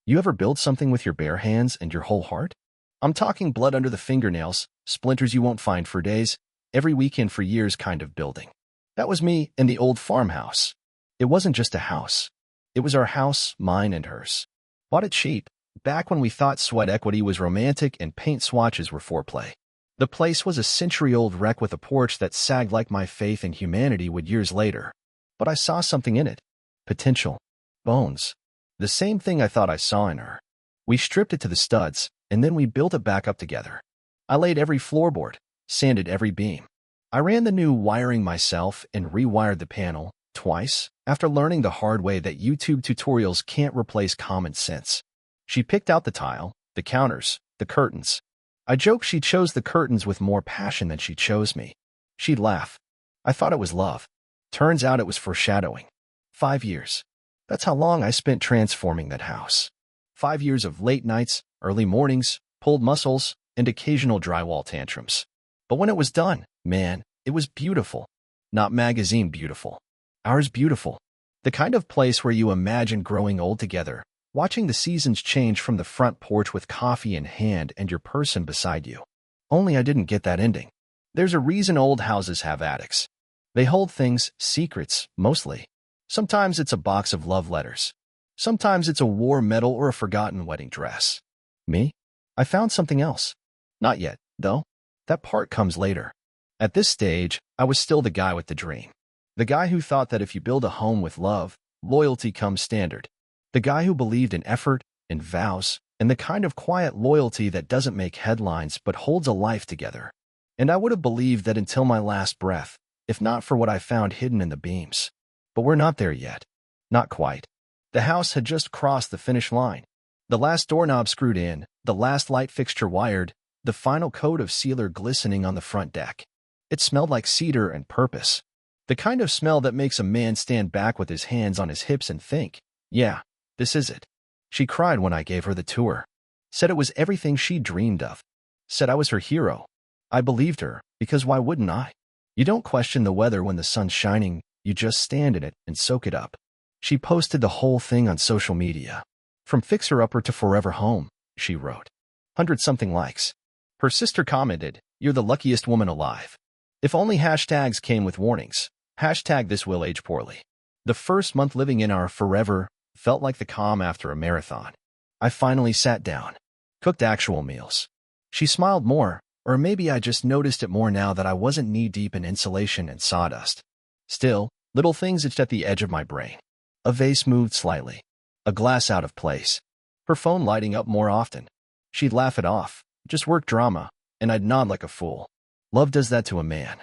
You ever build something with your bare hands and your whole heart? I'm talking blood under the fingernails, splinters you won't find for days, every weekend for years kind of building. That was me in the old farmhouse. It wasn't just a house. It was our house, mine and hers. Bought it cheap, back when we thought sweat equity was romantic and paint swatches were foreplay. The place was a century-old wreck with a porch that sagged like my faith in humanity would years later. But I saw something in it. Potential. Bones. The same thing I thought I saw in her. We stripped it to the studs, and then we built it back up together. I laid every floorboard, sanded every beam. I ran the new wiring myself and rewired the panel, twice, after learning the hard way that YouTube tutorials can't replace common sense. She picked out the tile, the counters, the curtains. I joked she chose the curtains with more passion than she chose me. She'd laugh. I thought it was love. Turns out it was foreshadowing. 5 years. That's how long I spent transforming that house. 5 years of late nights, early mornings, pulled muscles, and occasional drywall tantrums. But when it was done, man, it was beautiful. Not magazine beautiful. Ours beautiful. The kind of place where you imagine growing old together, watching the seasons change from the front porch with coffee in hand and your person beside you. Only I didn't get that ending. There's a reason old houses have attics. They hold things, secrets, mostly. Sometimes it's a box of love letters. Sometimes it's a war medal or a forgotten wedding dress. Me? I found something else. Not yet, though. That part comes later. At this stage, I was still the guy with the dream. The guy who thought that if you build a home with love, loyalty comes standard. The guy who believed in effort, in vows, and the kind of quiet loyalty that doesn't make headlines but holds a life together. And I would have believed that until my last breath, if not for what I found hidden in the beams. But we're not there yet. Not quite. The house had just crossed the finish line. The last doorknob screwed in, the last light fixture wired, the final coat of sealer glistening on the front deck. It smelled like cedar and purpose. The kind of smell that makes a man stand back with his hands on his hips and think, yeah, this is it. She cried when I gave her the tour. Said it was everything she dreamed of. Said I was her hero. I believed her, because why wouldn't I? You don't question the weather when the sun's shining, you just stand in it and soak it up. She posted the whole thing on social media. From fixer-upper to forever home, she wrote. 100-something likes. Her sister commented, you're the luckiest woman alive. If only hashtags came with warnings. Hashtag this will age poorly. The first month living in our forever felt like the calm after a marathon. I finally sat down. Cooked actual meals. She smiled more, or maybe I just noticed it more now that I wasn't knee-deep in insulation and sawdust. Still, little things itched at the edge of my brain. A vase moved slightly. A glass out of place. Her phone lighting up more often. She'd laugh it off. Just work drama, and I'd nod like a fool. Love does that to a man.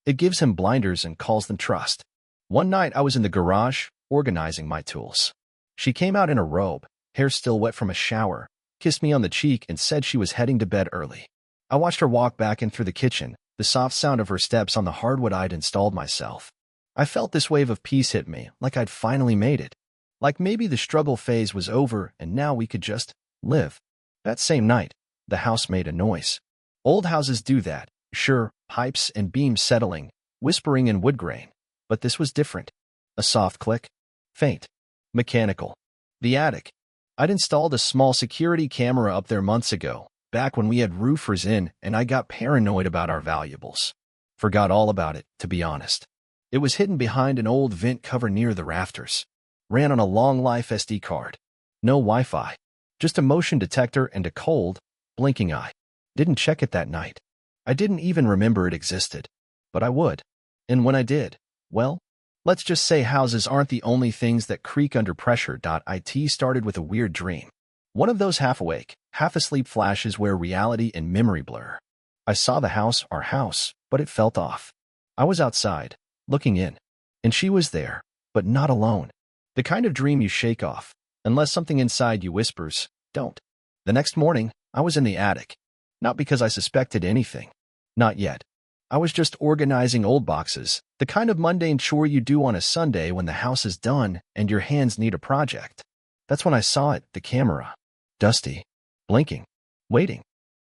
It gives him blinders and calls them trust. One night I was in the garage, organizing my tools. She came out in a robe, hair still wet from a shower, kissed me on the cheek and said she was heading to bed early. I watched her walk back in through the kitchen, the soft sound of her steps on the hardwood I'd installed myself. I felt this wave of peace hit me, like I'd finally made it. Like maybe the struggle phase was over and now we could just live. That same night, the house made a noise. Old houses do that. Sure, pipes and beams settling, whispering in wood grain. But this was different. A soft click. Faint. Mechanical. The attic. I'd installed a small security camera up there months ago, back when we had roofers in and I got paranoid about our valuables. Forgot all about it, to be honest. It was hidden behind an old vent cover near the rafters. Ran on a long-life SD card. No Wi-Fi. Just a motion detector and a cold, blinking eye. Didn't check it that night. I didn't even remember it existed. But I would. And when I did, well, let's just say houses aren't the only things that creak under pressure. It started with a weird dream. One of those half-awake, half-asleep flashes where reality and memory blur. I saw the house, our house, but it felt off. I was outside, looking in. And she was there, but not alone. The kind of dream you shake off, unless something inside you whispers, don't. The next morning, I was in the attic. Not because I suspected anything. Not yet. I was just organizing old boxes, the kind of mundane chore you do on a Sunday when the house is done and your hands need a project. That's when I saw it, the camera. Dusty. Blinking. Waiting.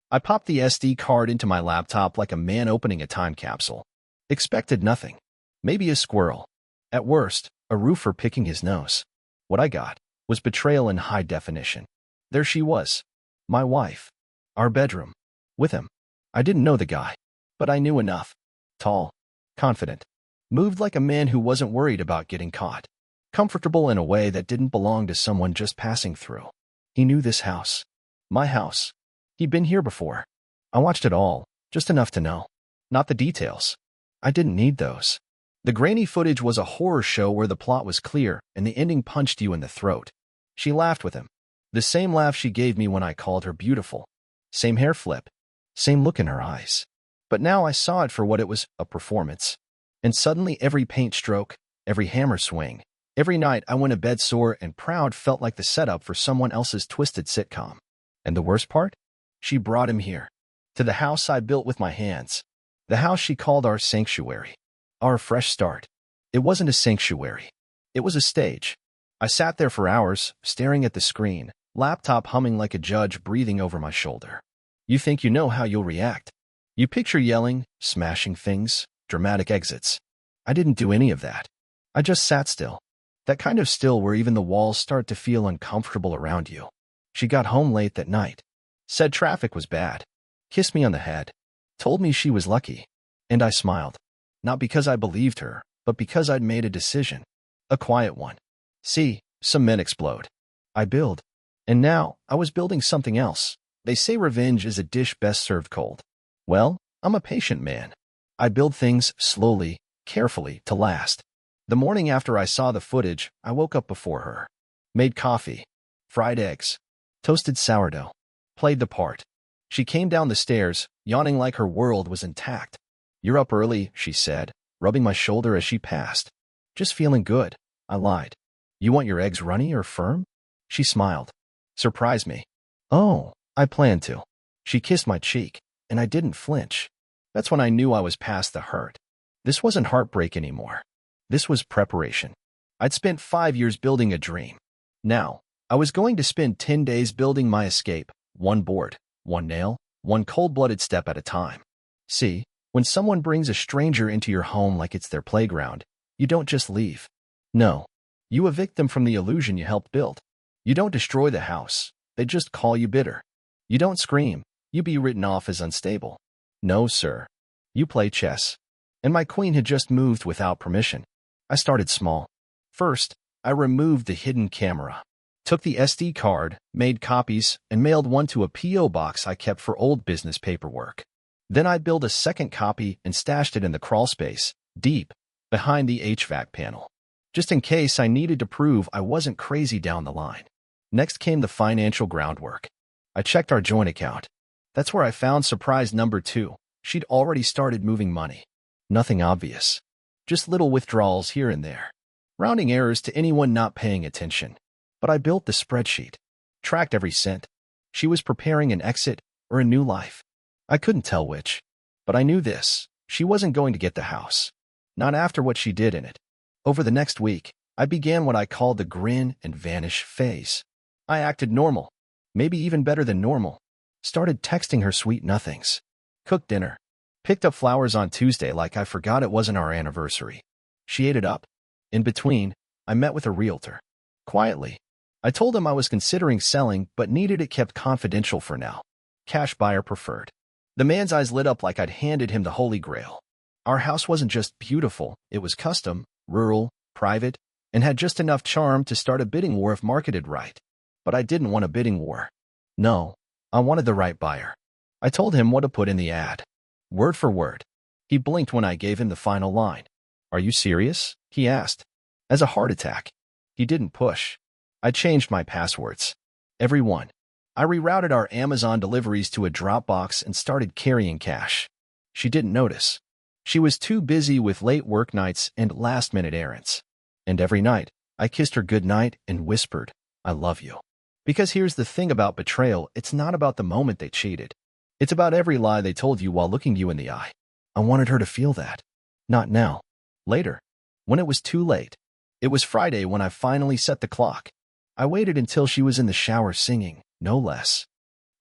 I popped the SD card into my laptop like a man opening a time capsule. Expected nothing. Maybe a squirrel. At worst, a roofer picking his nose. What I got was betrayal in high definition. There she was. My wife. Our bedroom. With him. I didn't know the guy, but I knew enough. Tall. Confident. Moved like a man who wasn't worried about getting caught. Comfortable in a way that didn't belong to someone just passing through. He knew this house. My house. He'd been here before. I watched it all, just enough to know. Not the details. I didn't need those. The grainy footage was a horror show where the plot was clear and the ending punched you in the throat. She laughed with him. The same laugh she gave me when I called her beautiful. Same hair flip. Same look in her eyes. But now I saw it for what it was, a performance. And suddenly every paint stroke, every hammer swing, every night I went to bed sore and proud felt like the setup for someone else's twisted sitcom. And the worst part? She brought him here. To the house I built with my hands. The house she called our sanctuary. Our fresh start. It wasn't a sanctuary. It was a stage. I sat there for hours, staring at the screen, laptop humming like a judge breathing over my shoulder. You think you know how you'll react. You picture yelling, smashing things, dramatic exits. I didn't do any of that. I just sat still. That kind of still where even the walls start to feel uncomfortable around you. She got home late that night. Said traffic was bad. Kissed me on the head. Told me she was lucky. And I smiled. Not because I believed her, but because I'd made a decision. A quiet one. See, some men explode. I build. And now, I was building something else. They say revenge is a dish best served cold. Well, I'm a patient man. I build things slowly, carefully, to last. The morning after I saw the footage, I woke up before her. Made coffee. Fried eggs. Toasted sourdough. Played the part. She came down the stairs, yawning like her world was intact. You're up early, she said, rubbing my shoulder as she passed. Just feeling good. I lied. You want your eggs runny or firm? She smiled. Surprised me. Oh, I planned to. She kissed my cheek, and I didn't flinch. That's when I knew I was past the hurt. This wasn't heartbreak anymore. This was preparation. I'd spent 5 years building a dream. Now, I was going to spend 10 days building my escape, one board, one nail, one cold-blooded step at a time. See, when someone brings a stranger into your home like it's their playground, you don't just leave. No, you evict them from the illusion you helped build. You don't destroy the house. They just call you bitter. You don't scream. You be written off as unstable. No, sir. You play chess. And my queen had just moved without permission. I started small. First, I removed the hidden camera. Took the SD card, made copies, and mailed one to a P.O. box I kept for old business paperwork. Then I built a second copy and stashed it in the crawl space, deep, behind the HVAC panel. Just in case I needed to prove I wasn't crazy down the line. Next came the financial groundwork. I checked our joint account. That's where I found surprise number 2. She'd already started moving money. Nothing obvious. Just little withdrawals here and there. Rounding errors to anyone not paying attention. But I built the spreadsheet. Tracked every cent. She was preparing an exit or a new life. I couldn't tell which. But I knew this. She wasn't going to get the house. Not after what she did in it. Over the next week, I began what I called the grin and vanish phase. I acted normal. Maybe even better than normal. Started texting her sweet nothings. Cooked dinner. Picked up flowers on Tuesday like I forgot it wasn't our anniversary. She ate it up. In between, I met with a realtor. Quietly. I told him I was considering selling but needed it kept confidential for now. Cash buyer preferred. The man's eyes lit up like I'd handed him the Holy Grail. Our house wasn't just beautiful, it was custom, rural, private, and had just enough charm to start a bidding war if marketed right. But I didn't want a bidding war. No, I wanted the right buyer. I told him what to put in the ad. Word for word. He blinked when I gave him the final line. Are you serious? He asked. As a heart attack. He didn't push. I changed my passwords. Every one. I rerouted our Amazon deliveries to a Dropbox and started carrying cash. She didn't notice. She was too busy with late work nights and last-minute errands. And every night, I kissed her goodnight and whispered, I love you. Because here's the thing about betrayal, it's not about the moment they cheated. It's about every lie they told you while looking you in the eye. I wanted her to feel that. Not now. Later. When it was too late. It was Friday when I finally set the clock. I waited until she was in the shower singing, no less.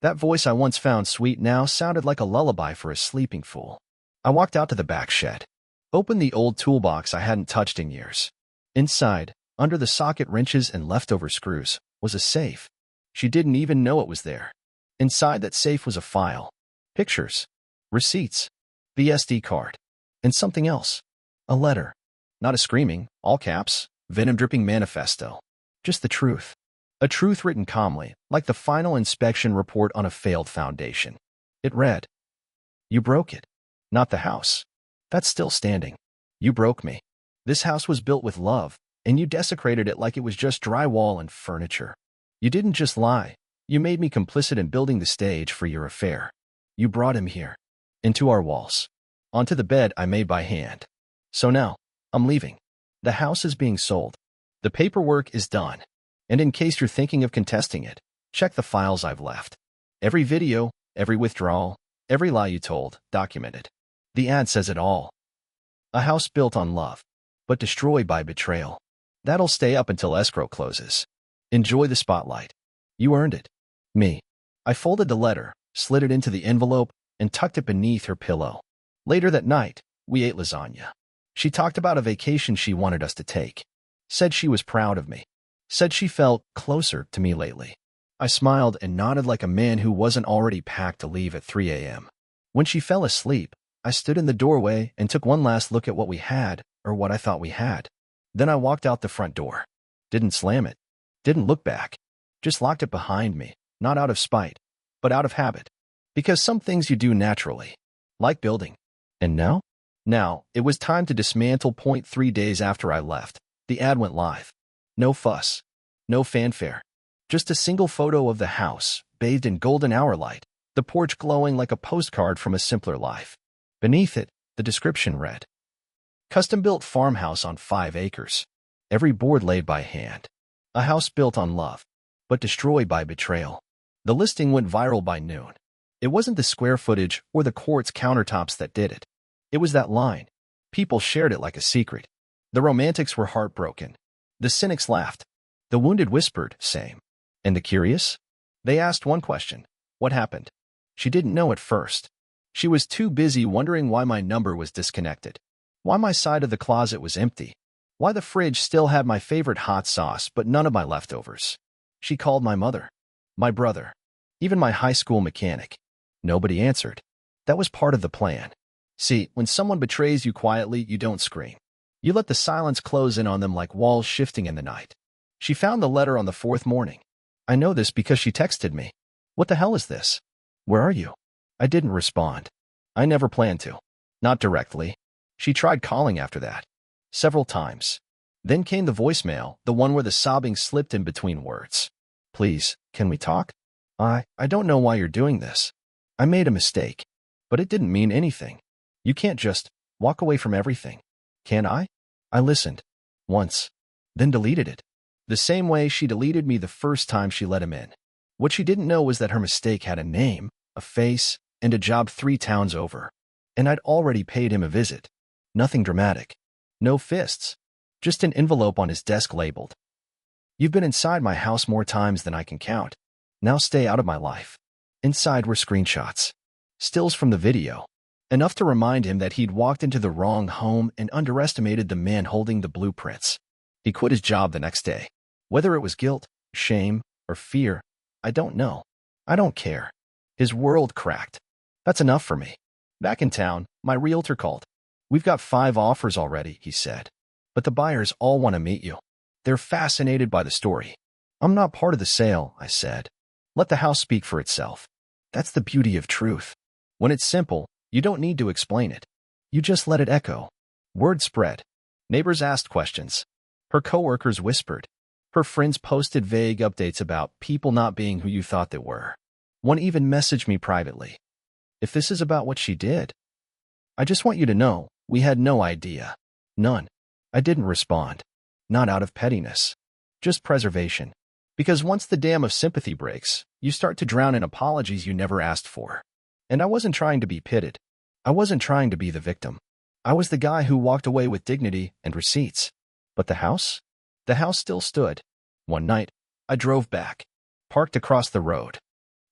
That voice I once found sweet now sounded like a lullaby for a sleeping fool. I walked out to the back shed. Opened the old toolbox I hadn't touched in years. Inside, under the socket wrenches and leftover screws, was a safe. She didn't even know it was there. Inside that safe was a file, pictures, receipts, the SD card, and something else. A letter. Not a screaming, all caps, venom-dripping manifesto. Just the truth. A truth written calmly, like the final inspection report on a failed foundation. It read, "You broke it. Not the house. That's still standing. You broke me. This house was built with love, and you desecrated it like it was just drywall and furniture. You didn't just lie. You made me complicit in building the stage for your affair. You brought him here, into our walls, onto the bed I made by hand. So now, I'm leaving. The house is being sold. The paperwork is done. And in case you're thinking of contesting it, check the files I've left. Every video, every withdrawal, every lie you told, documented. The ad says it all. A house built on love, but destroyed by betrayal. That'll stay up until escrow closes. Enjoy the spotlight. You earned it. Me." I folded the letter, slid it into the envelope, and tucked it beneath her pillow. Later that night, we ate lasagna. She talked about a vacation she wanted us to take. Said she was proud of me. Said she felt closer to me lately. I smiled and nodded like a man who wasn't already packed to leave at 3 a.m. When she fell asleep, I stood in the doorway and took one last look at what we had, or what I thought we had. Then I walked out the front door. Didn't slam it. Didn't look back. Just locked it behind me, not out of spite, but out of habit. Because some things you do naturally, like building. And now? Now, it was time to dismantle. 3 days after I left, the ad went live. No fuss. No fanfare. Just a single photo of the house, bathed in golden hour light, the porch glowing like a postcard from a simpler life. Beneath it, the description read, "Custom-built farmhouse on 5 acres. Every board laid by hand. A house built on love, but destroyed by betrayal." The listing went viral by noon. It wasn't the square footage or the quartz countertops that did it. It was that line. People shared it like a secret. The romantics were heartbroken. The cynics laughed. The wounded whispered, "Same." And the curious? They asked one question. What happened? She didn't know at first. She was too busy wondering why my number was disconnected. Why my side of the closet was empty. Why the fridge still had my favorite hot sauce but none of my leftovers. She called my mother, my brother, even my high school mechanic. Nobody answered. That was part of the plan. See, when someone betrays you quietly, you don't scream. You let the silence close in on them like walls shifting in the night. She found the letter on the 4th morning. I know this because she texted me. "What the hell is this? Where are you?" I didn't respond. I never planned to. Not directly. She tried calling after that. Several times. Then came the voicemail, the one where the sobbing slipped in between words. "Please, can we talk? I don't know why you're doing this. I made a mistake. But it didn't mean anything. You can't just walk away from everything. Can I?" I listened. Once. Then deleted it. The same way she deleted me the first time she let him in. What she didn't know was that her mistake had a name, a face, and a job 3 towns over. And I'd already paid him a visit. Nothing dramatic. No fists. Just an envelope on his desk labeled, "You've been inside my house more times than I can count. Now stay out of my life." Inside were screenshots. Stills from the video. Enough to remind him that he'd walked into the wrong home and underestimated the man holding the blueprints. He quit his job the next day. Whether it was guilt, shame, or fear, I don't know. I don't care. His world cracked. That's enough for me. Back in town, my realtor called. "We've got 5 offers already," he said. "But the buyers all want to meet you. They're fascinated by the story." "I'm not part of the sale," I said. "Let the house speak for itself." That's the beauty of truth. When it's simple, you don't need to explain it. You just let it echo. Word spread. Neighbors asked questions. Her coworkers whispered. Her friends posted vague updates about people not being who you thought they were. One even messaged me privately. "If this is about what she did, I just want you to know, we had no idea." None. I didn't respond. Not out of pettiness. Just preservation. Because once the dam of sympathy breaks, you start to drown in apologies you never asked for. And I wasn't trying to be pitted. I wasn't trying to be the victim. I was the guy who walked away with dignity and receipts. But the house? The house still stood. One night, I drove back, parked across the road,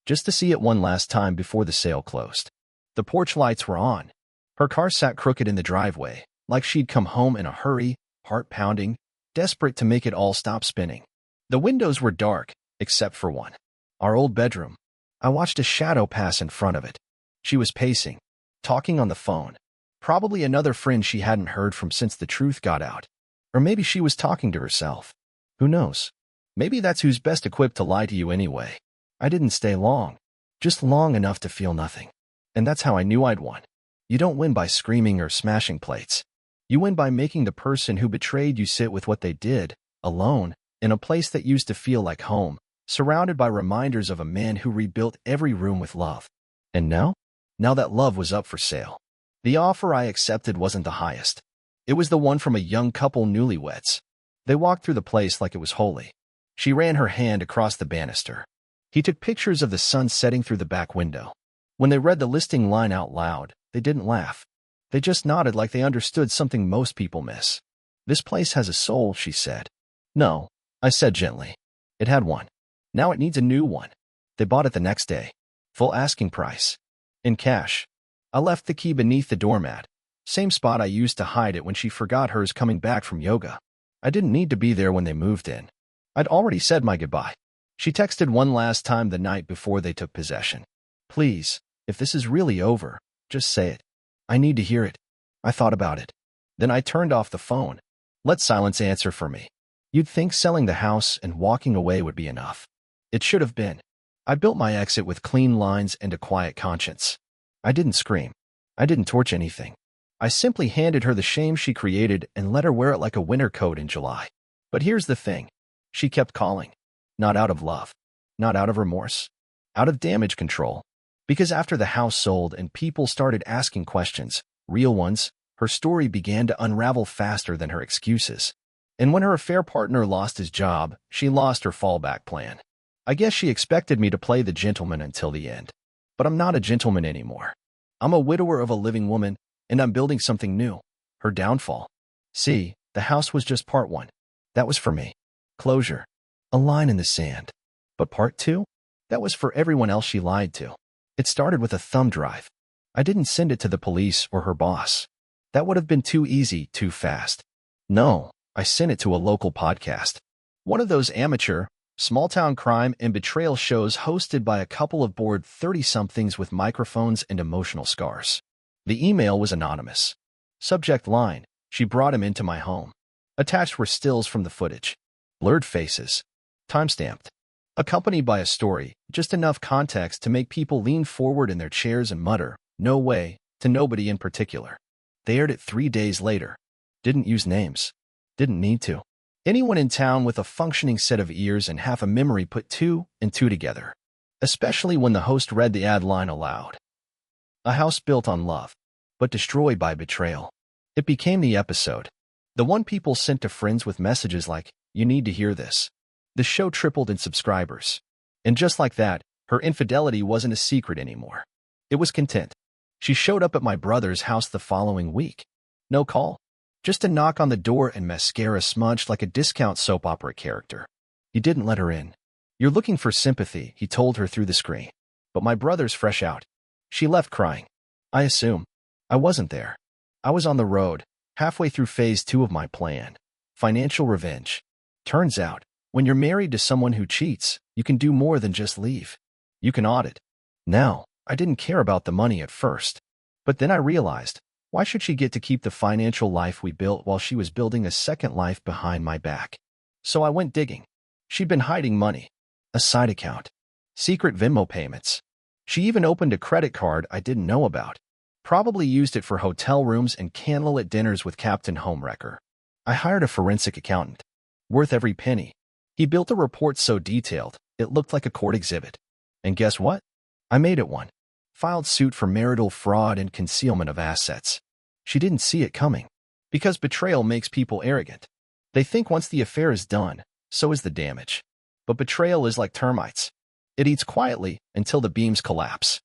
just to see it one last time before the sale closed. The porch lights were on. Her car sat crooked in the driveway, like she'd come home in a hurry, heart pounding, desperate to make it all stop spinning. The windows were dark, except for one. Our old bedroom. I watched a shadow pass in front of it. She was pacing, talking on the phone. Probably another friend she hadn't heard from since the truth got out. Or maybe she was talking to herself. Who knows? Maybe that's who's best equipped to lie to you anyway. I didn't stay long. Just long enough to feel nothing. And that's how I knew I'd won. You don't win by screaming or smashing plates. You win by making the person who betrayed you sit with what they did, alone, in a place that used to feel like home, surrounded by reminders of a man who rebuilt every room with love. And now? Now that love was up for sale. The offer I accepted wasn't the highest. It was the one from a young couple newlyweds. They walked through the place like it was holy. She ran her hand across the banister. He took pictures of the sun setting through the back window. When they read the listing line out loud, they didn't laugh. They just nodded like they understood something most people miss. This place has a soul, she said. No, I said gently. It had one. Now it needs a new one. They bought it the next day. Full asking price. In cash. I left the key beneath the doormat. Same spot I used to hide it when she forgot hers coming back from yoga. I didn't need to be there when they moved in. I'd already said my goodbye. She texted one last time the night before they took possession. Please, if this is really over, just say it. I need to hear it. I thought about it. Then I turned off the phone. Let silence answer for me. You'd think selling the house and walking away would be enough. It should have been. I built my exit with clean lines and a quiet conscience. I didn't scream. I didn't torch anything. I simply handed her the shame she created and let her wear it like a winter coat in July. But here's the thing. She kept calling. Not out of love. Not out of remorse. Out of damage control. Because after the house sold and people started asking questions, real ones, her story began to unravel faster than her excuses. And when her affair partner lost his job, she lost her fallback plan. I guess she expected me to play the gentleman until the end. But I'm not a gentleman anymore. I'm a widower of a living woman, and I'm building something new. Her downfall. See, the house was just part one. That was for me. Closure. A line in the sand. But part two? That was for everyone else she lied to. It started with a thumb drive. I didn't send it to the police or her boss. That would have been too easy, too fast. No, I sent it to a local podcast. One of those amateur, small-town crime and betrayal shows hosted by a couple of bored 30-somethings with microphones and emotional scars. The email was anonymous. Subject line, she brought him into my home. Attached were stills from the footage. Blurred faces. Timestamped. Accompanied by a story, just enough context to make people lean forward in their chairs and mutter, "No way," to nobody in particular. They aired it 3 days later. Didn't use names. Didn't need to. Anyone in town with a functioning set of ears and half a memory put two and two together. Especially when the host read the ad line aloud. A house built on love, but destroyed by betrayal. It became the episode. The one people sent to friends with messages like, "You need to hear this." The show tripled in subscribers. And just like that, her infidelity wasn't a secret anymore. It was content. She showed up at my brother's house the following week. No call. Just a knock on the door and mascara smudged like a discount soap opera character. He didn't let her in. "You're looking for sympathy," he told her through the screen. But my brother's fresh out. She left crying. I assume. I wasn't there. I was on the road, halfway through phase 2 of my plan. Financial revenge. Turns out, when you're married to someone who cheats, you can do more than just leave. You can audit. Now, I didn't care about the money at first. But then I realized, why should she get to keep the financial life we built while she was building a second life behind my back? So I went digging. She'd been hiding money. A side account. Secret Venmo payments. She even opened a credit card I didn't know about. Probably used it for hotel rooms and candlelit dinners with Captain Homewrecker. I hired a forensic accountant. Worth every penny. He built a report so detailed, it looked like a court exhibit. And guess what? I made it one. Filed suit for marital fraud and concealment of assets. She didn't see it coming. Because betrayal makes people arrogant. They think once the affair is done, so is the damage. But betrayal is like termites. It eats quietly until the beams collapse.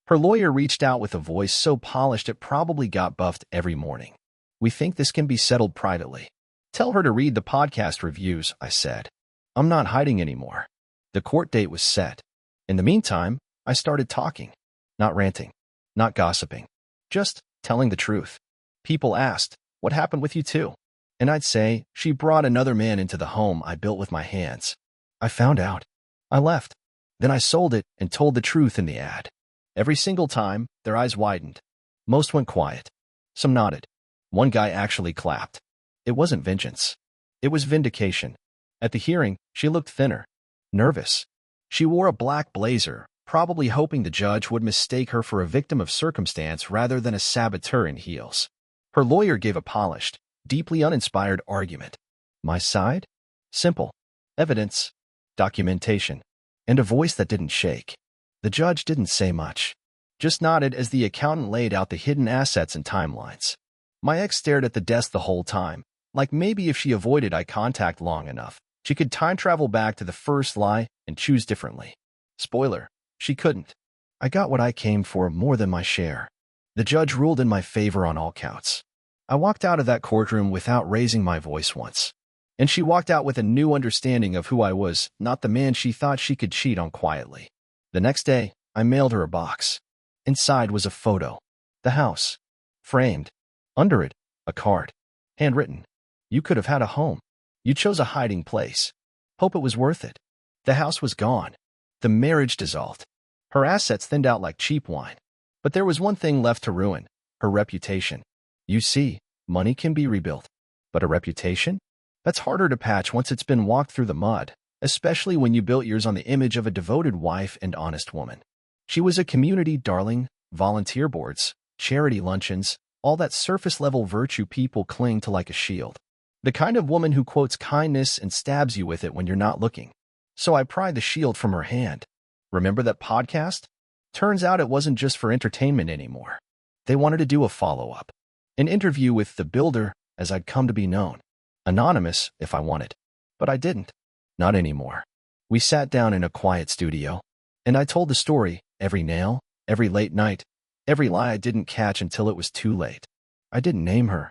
Her lawyer reached out with a voice so polished it probably got buffed every morning. "We think this can be settled privately. Tell her to read the podcast reviews," I said. I'm not hiding anymore. The court date was set. In the meantime, I started talking. Not ranting. Not gossiping. Just telling the truth. People asked, "What happened with you two?" And I'd say, "She brought another man into the home I built with my hands." I found out. I left. Then I sold it and told the truth in the ad. Every single time, their eyes widened. Most went quiet. Some nodded. One guy actually clapped. It wasn't vengeance. It was vindication. At the hearing, she looked thinner, nervous. She wore a black blazer, probably hoping the judge would mistake her for a victim of circumstance rather than a saboteur in heels. Her lawyer gave a polished, deeply uninspired argument. My side? Simple. Evidence, documentation, and a voice that didn't shake. The judge didn't say much, just nodded as the accountant laid out the hidden assets and timelines. My ex stared at the desk the whole time, like maybe if she avoided eye contact long enough, she could time travel back to the first lie and choose differently. Spoiler, she couldn't. I got what I came for, more than my share. The judge ruled in my favor on all counts. I walked out of that courtroom without raising my voice once. And she walked out with a new understanding of who I was, not the man she thought she could cheat on quietly. The next day, I mailed her a box. Inside was a photo. The house. Framed. Under it, a card. Handwritten. You could have had a home. You chose a hiding place. Hope it was worth it. The house was gone. The marriage dissolved. Her assets thinned out like cheap wine. But there was one thing left to ruin. Her reputation. You see, money can be rebuilt. But a reputation? That's harder to patch once it's been walked through the mud, especially when you built yours on the image of a devoted wife and honest woman. She was a community darling, volunteer boards, charity luncheons, all that surface-level virtue people cling to like a shield. The kind of woman who quotes kindness and stabs you with it when you're not looking. So I pried the shield from her hand. Remember that podcast? Turns out it wasn't just for entertainment anymore. They wanted to do a follow-up. An interview with the builder, as I'd come to be known. Anonymous, if I wanted. But I didn't. Not anymore. We sat down in a quiet studio, and I told the story, every nail, every late night, every lie I didn't catch until it was too late. I didn't name her.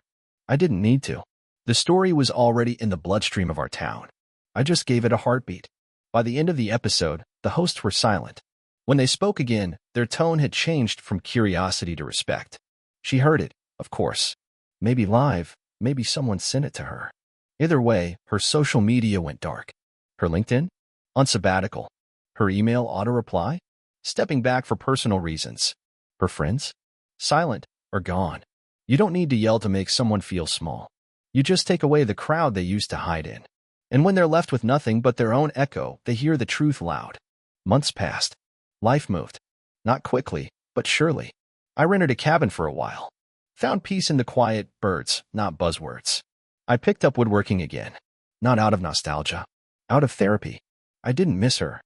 I didn't need to. The story was already in the bloodstream of our town. I just gave it a heartbeat. By the end of the episode, the hosts were silent. When they spoke again, their tone had changed from curiosity to respect. She heard it, of course. Maybe live, maybe someone sent it to her. Either way, her social media went dark. Her LinkedIn? On sabbatical. Her email auto-reply? Stepping back for personal reasons. Her friends? Silent or gone. You don't need to yell to make someone feel small. You just take away the crowd they used to hide in. And when they're left with nothing but their own echo, they hear the truth loud. Months passed. Life moved. Not quickly, but surely. I rented a cabin for a while. Found peace in the quiet, birds, not buzzwords. I picked up woodworking again. Not out of nostalgia. Out of therapy. I didn't miss her.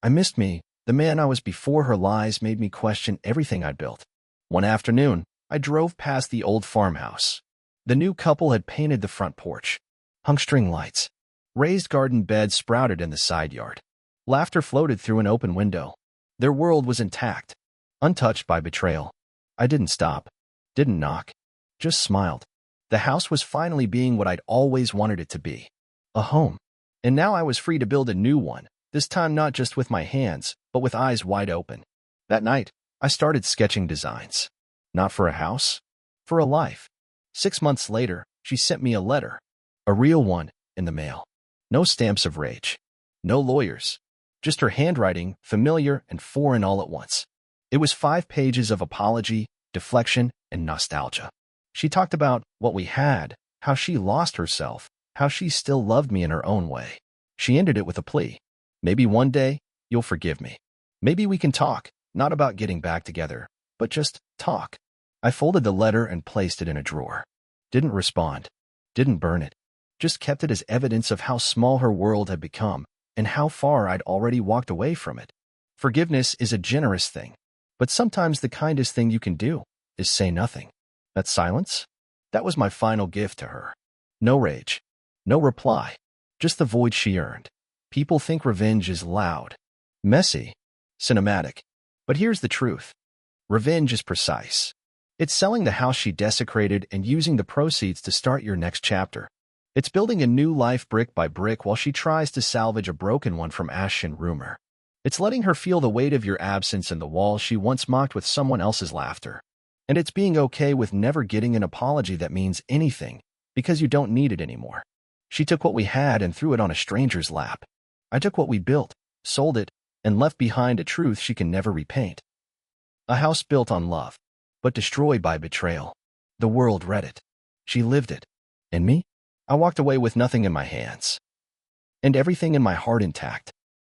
I missed me. The man I was before her lies made me question everything I'd built. One afternoon, I drove past the old farmhouse. The new couple had painted the front porch. Hung string lights. Raised garden beds sprouted in the side yard. Laughter floated through an open window. Their world was intact, untouched by betrayal. I didn't stop. Didn't knock. Just smiled. The house was finally being what I'd always wanted it to be. A home. And now I was free to build a new one, this time not just with my hands, but with eyes wide open. That night, I started sketching designs. Not for a house, for a life. 6 months later, she sent me a letter. A real one, in the mail. No stamps of rage. No lawyers. Just her handwriting, familiar and foreign all at once. It was 5 pages of apology, deflection, and nostalgia. She talked about what we had, how she lost herself, how she still loved me in her own way. She ended it with a plea. Maybe one day, you'll forgive me. Maybe we can talk, not about getting back together, but just talk. I folded the letter and placed it in a drawer. Didn't respond. Didn't burn it. Just kept it as evidence of how small her world had become and how far I'd already walked away from it. Forgiveness is a generous thing, but sometimes the kindest thing you can do is say nothing. That silence? That was my final gift to her. No rage. No reply. Just the void she earned. People think revenge is loud, messy, cinematic. But here's the truth. Revenge is precise. It's selling the house she desecrated and using the proceeds to start your next chapter. It's building a new life brick by brick while she tries to salvage a broken one from ash and rumor. It's letting her feel the weight of your absence in the walls she once mocked with someone else's laughter. And it's being okay with never getting an apology that means anything, because you don't need it anymore. She took what we had and threw it on a stranger's lap. I took what we built, sold it, and left behind a truth she can never repaint. A house built on love, but destroyed by betrayal. The world read it. She lived it. And me? I walked away with nothing in my hands, and everything in my heart intact.